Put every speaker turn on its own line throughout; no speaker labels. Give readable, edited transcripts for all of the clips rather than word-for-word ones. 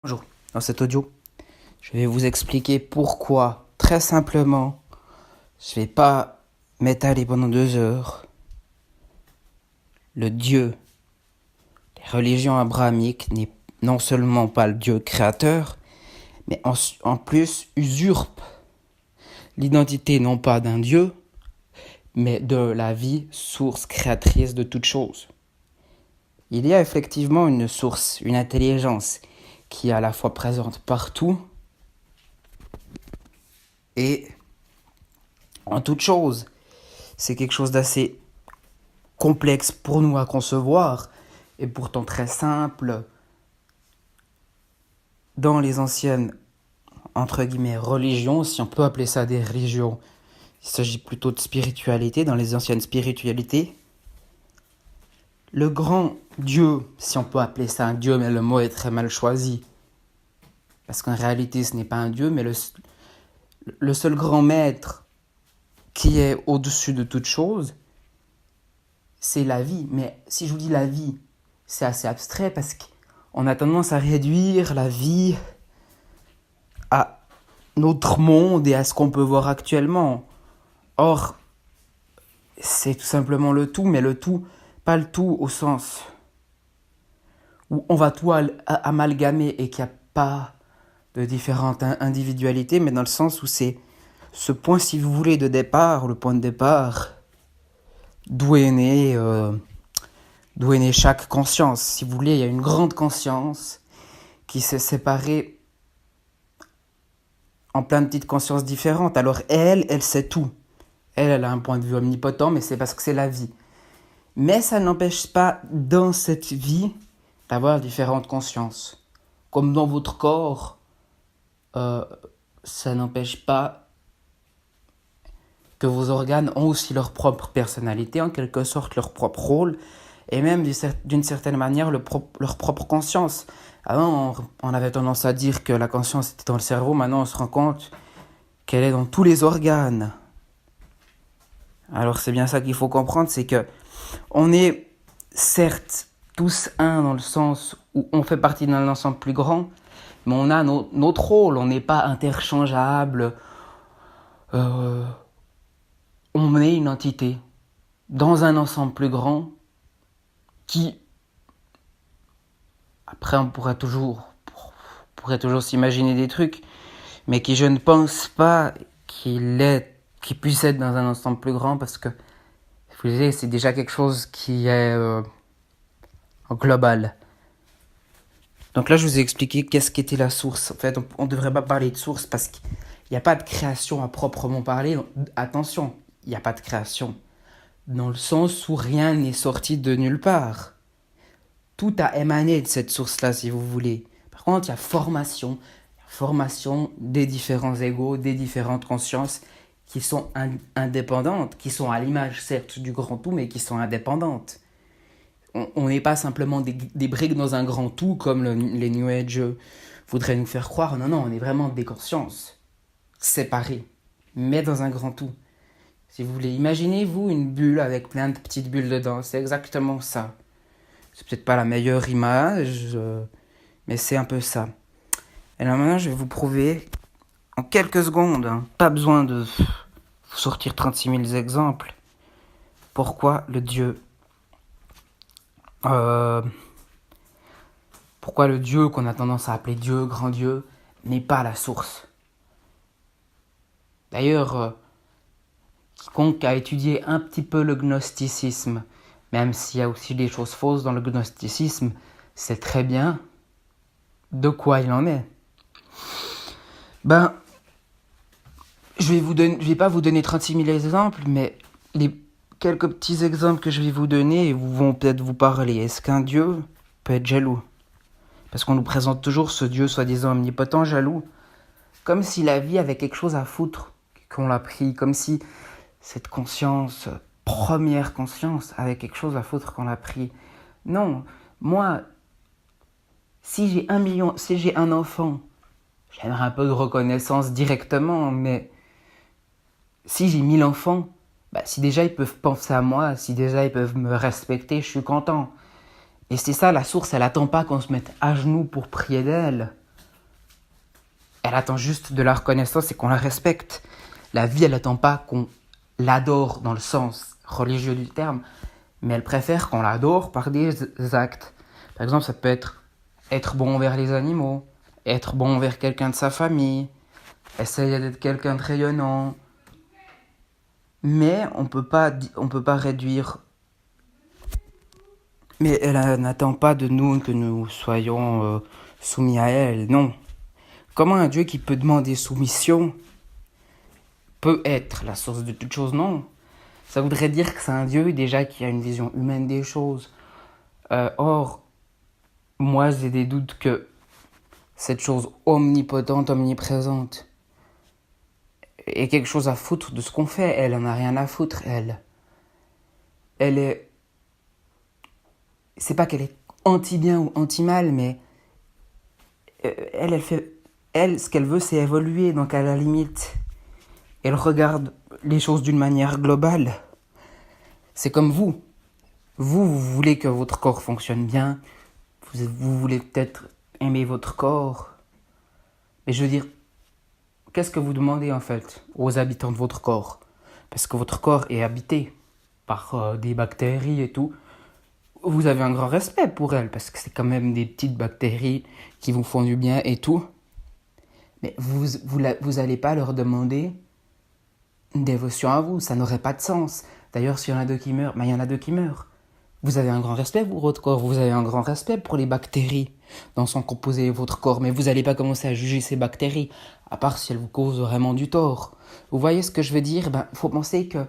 Bonjour, dans cet audio, je vais vous expliquer pourquoi, très simplement, je vais pas m'étaler pendant 2 heures. Le Dieu des religions abrahamiques n'est non seulement pas le Dieu créateur, mais en plus usurpe l'identité non pas d'un Dieu, mais de la vie, source créatrice de toute chose. Il y a effectivement une source, une intelligence qui est à la fois présente partout et en toute chose. C'est quelque chose d'assez complexe pour nous à concevoir et pourtant très simple. Dans les anciennes, entre guillemets, religions, si on peut appeler ça des religions, il s'agit plutôt de spiritualité, dans les anciennes spiritualités, le grand Dieu, si on peut appeler ça un Dieu, mais le mot est très mal choisi, parce qu'en réalité ce n'est pas un Dieu, mais le seul grand maître qui est au-dessus de toute chose, c'est la vie. Mais si je vous dis la vie, c'est assez abstrait parce qu'on a tendance à réduire la vie à notre monde et à ce qu'on peut voir actuellement. Or, c'est tout simplement le tout, mais le tout, pas le tout au sens où on va tout amalgamer et qu'il n'y a pas de différentes individualités, mais dans le sens où c'est ce point, si vous voulez, de départ, le point de départ, d'où est née chaque conscience. Si vous voulez, il y a une grande conscience qui s'est séparée en plein de petites consciences différentes. Alors elle sait tout. Elle a un point de vue omnipotent, mais c'est parce que c'est la vie. Mais ça n'empêche pas, dans cette vie, d'avoir différentes consciences. Comme dans votre corps, ça n'empêche pas que vos organes ont aussi leur propre personnalité, en quelque sorte leur propre rôle, et même d'une certaine manière leur propre conscience. Avant, on avait tendance à dire que la conscience était dans le cerveau, maintenant on se rend compte qu'elle est dans tous les organes. Alors c'est bien ça qu'il faut comprendre, c'est que on est certes tous un dans le sens où on fait partie d'un ensemble plus grand, mais on a notre rôle, on n'est pas interchangeable. On est une entité dans un ensemble plus grand qui, après on pourrait toujours s'imaginer des trucs, mais qui je ne pense pas qu'il puisse être dans un ensemble plus grand, parce que vous savez, c'est déjà quelque chose qui est global. Donc là je vous ai expliqué qu'est-ce qu'était la source. En fait, on ne devrait pas parler de source parce qu'il n'y a pas de création à proprement parler. Attention, il n'y a pas de création dans le sens où rien n'est sorti de nulle part. Tout a émané de cette source-là, si vous voulez. Par contre, il y a formation des différents égos, des différentes consciences qui sont indépendantes, qui sont à l'image, certes, du grand tout, mais qui sont indépendantes. On n'est pas simplement des briques dans un grand tout, comme les New Age voudraient nous faire croire. Non, on est vraiment des consciences séparées, mais dans un grand tout. Si vous voulez, imaginez-vous une bulle avec plein de petites bulles dedans. C'est exactement ça. C'est peut-être pas la meilleure image, mais c'est un peu ça. Et là maintenant, je vais vous prouver en quelques secondes, pas besoin de sortir 36 000 exemples, pourquoi le Dieu qu'on a tendance à appeler Dieu, grand Dieu, n'est pas la source. D'ailleurs, quiconque a étudié un petit peu le gnosticisme, même s'il y a aussi des choses fausses dans le gnosticisme, sait très bien de quoi il en est. Je vais pas vous donner 36 000 exemples, mais les quelques petits exemples que je vais vous donner vont peut-être vous parler. Est-ce qu'un Dieu peut être jaloux ? Parce qu'on nous présente toujours ce Dieu soi-disant omnipotent jaloux, comme si la vie avait quelque chose à foutre, qu'on l'a pris, comme si cette conscience, première conscience, avait quelque chose à foutre qu'on l'a pris. Non, moi, si j'ai un enfant, j'aimerais un peu de reconnaissance directement, mais si j'ai 1000 enfants, si déjà ils peuvent penser à moi, si déjà ils peuvent me respecter, je suis content. Et c'est ça, la source, elle attend pas qu'on se mette à genoux pour prier d'elle. Elle attend juste de la reconnaissance et qu'on la respecte. La vie, elle attend pas qu'on l'adore dans le sens religieux du terme, mais elle préfère qu'on l'adore par des actes. Par exemple, ça peut être bon envers les animaux, être bon envers quelqu'un de sa famille, essayer d'être quelqu'un de rayonnant. Mais on peut pas réduire. Mais elle n'attend pas de nous que nous soyons soumis à elle, non. Comment un Dieu qui peut demander soumission peut être la source de toute chose? Non. Ça voudrait dire que c'est un Dieu déjà qui a une vision humaine des choses. Or, moi j'ai des doutes que cette chose omnipotente, omniprésente, ait quelque chose à foutre de ce qu'on fait. Elle en a rien à foutre, elle. Elle est... C'est pas qu'elle est anti-bien ou anti-mal, mais elle fait... Elle, ce qu'elle veut, c'est évoluer, donc à la limite, elle regarde les choses d'une manière globale. C'est comme vous. Vous voulez que votre corps fonctionne bien. Vous voulez peut-être aimer votre corps. Mais je veux dire, qu'est-ce que vous demandez en fait aux habitants de votre corps? Parce que votre corps est habité par des bactéries et tout. Vous avez un grand respect pour elles, parce que c'est quand même des petites bactéries qui vous font du bien et tout. Mais vous allez pas leur demander une dévotion à vous, ça n'aurait pas de sens. D'ailleurs, s'il y en a deux qui meurent, il y en a deux qui meurent. Vous avez un grand respect pour votre corps, vous avez un grand respect pour les bactéries dont sont composés votre corps, mais vous n'allez pas commencer à juger ces bactéries, à part si elles vous causent vraiment du tort. Vous voyez ce que je veux dire? Faut penser que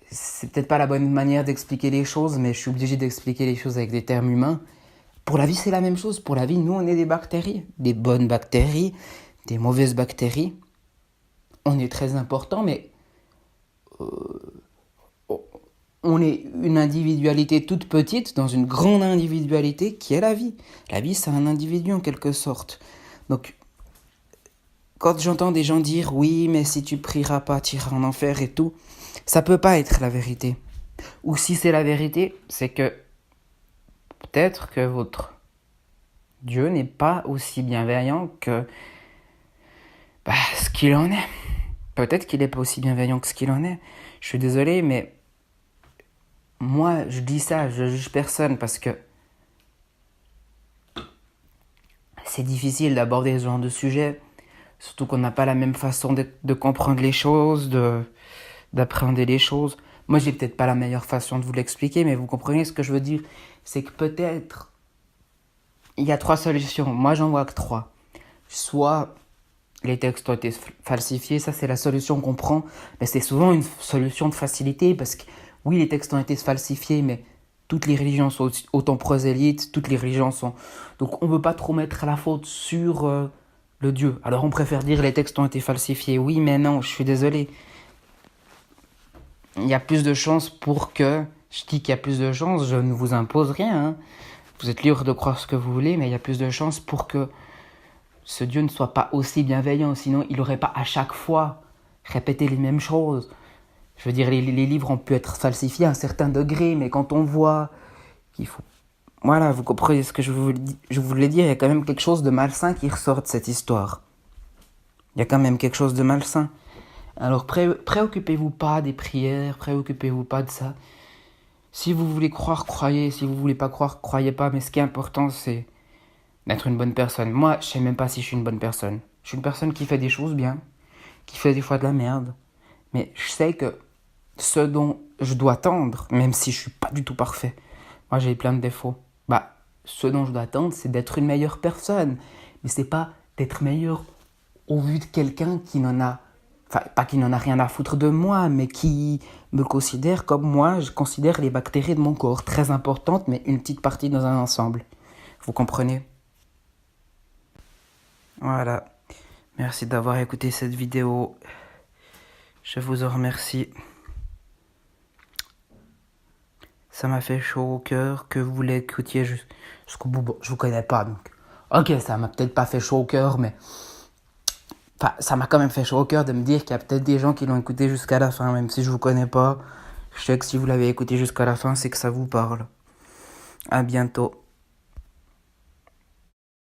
c'est peut-être pas la bonne manière d'expliquer les choses, mais je suis obligé d'expliquer les choses avec des termes humains. Pour la vie, c'est la même chose. Pour la vie, nous, on est des bactéries. Des bonnes bactéries, des mauvaises bactéries. On est très important, mais on est une individualité toute petite dans une grande individualité qui est la vie. La vie, c'est un individu en quelque sorte. Donc, quand j'entends des gens dire « oui, mais si tu prieras pas, tu iras en enfer » et tout, ça peut pas être la vérité. Ou si c'est la vérité, c'est que peut-être que votre Dieu n'est pas aussi bienveillant que ce qu'il en est. Peut-être qu'il n'est pas aussi bienveillant que ce qu'il en est. Je suis désolé, mais moi, je dis ça, je juge personne parce que c'est difficile d'aborder ce genre de sujet, surtout qu'on n'a pas la même façon de comprendre les choses, d'appréhender les choses. Moi, j'ai peut-être pas la meilleure façon de vous l'expliquer, mais vous comprenez ce que je veux dire. C'est que peut-être, il y a 3 solutions. Moi, j'en vois que 3. Soit les textes ont été falsifiés, ça c'est la solution qu'on prend, mais c'est souvent une solution de facilité, parce que oui, les textes ont été falsifiés, mais toutes les religions sont autant prosélytes, toutes les religions sont... Donc on ne peut pas trop mettre la faute sur le Dieu. Alors on préfère dire les textes ont été falsifiés. Oui, mais non, je suis désolé. Il y a plus de chances pour que... Je dis qu'il y a plus de chances, je ne vous impose rien. Hein. Vous êtes libre de croire ce que vous voulez, mais il y a plus de chances pour que ce Dieu ne soit pas aussi bienveillant. Sinon, il n'aurait pas à chaque fois répété les mêmes choses. Je veux dire, les livres ont pu être falsifiés à un certain degré, mais quand on voit qu'il faut... Voilà, vous comprenez ce que je voulais dire, il y a quand même quelque chose de malsain qui ressort de cette histoire. Il y a quand même quelque chose de malsain. Alors, préoccupez-vous pas des prières, préoccupez-vous pas de ça. Si vous voulez croire, croyez. Si vous voulez pas croire, croyez pas. Mais ce qui est important, c'est d'être une bonne personne. Moi, je sais même pas si je suis une bonne personne. Je suis une personne qui fait des choses bien, qui fait des fois de la merde. Mais je sais que ce dont je dois tendre, même si je suis pas du tout parfait, moi j'ai plein de défauts, ce dont je dois tendre, c'est d'être une meilleure personne. Mais c'est pas d'être meilleur au vu de quelqu'un qui n'en a... Enfin, pas qui n'en a rien à foutre de moi, mais qui me considère comme moi, je considère les bactéries de mon corps. Très importantes, mais une petite partie dans un ensemble. Vous comprenez? Voilà. Merci d'avoir écouté cette vidéo. Je vous en remercie. Ça m'a fait chaud au cœur que vous l'écoutiez jusqu'au bout. Bon, je vous connais pas, donc... Ok, ça m'a peut-être pas fait chaud au cœur, mais... Enfin, ça m'a quand même fait chaud au cœur de me dire qu'il y a peut-être des gens qui l'ont écouté jusqu'à la fin, même si je vous connais pas. Je sais que si vous l'avez écouté jusqu'à la fin, c'est que ça vous parle. À bientôt.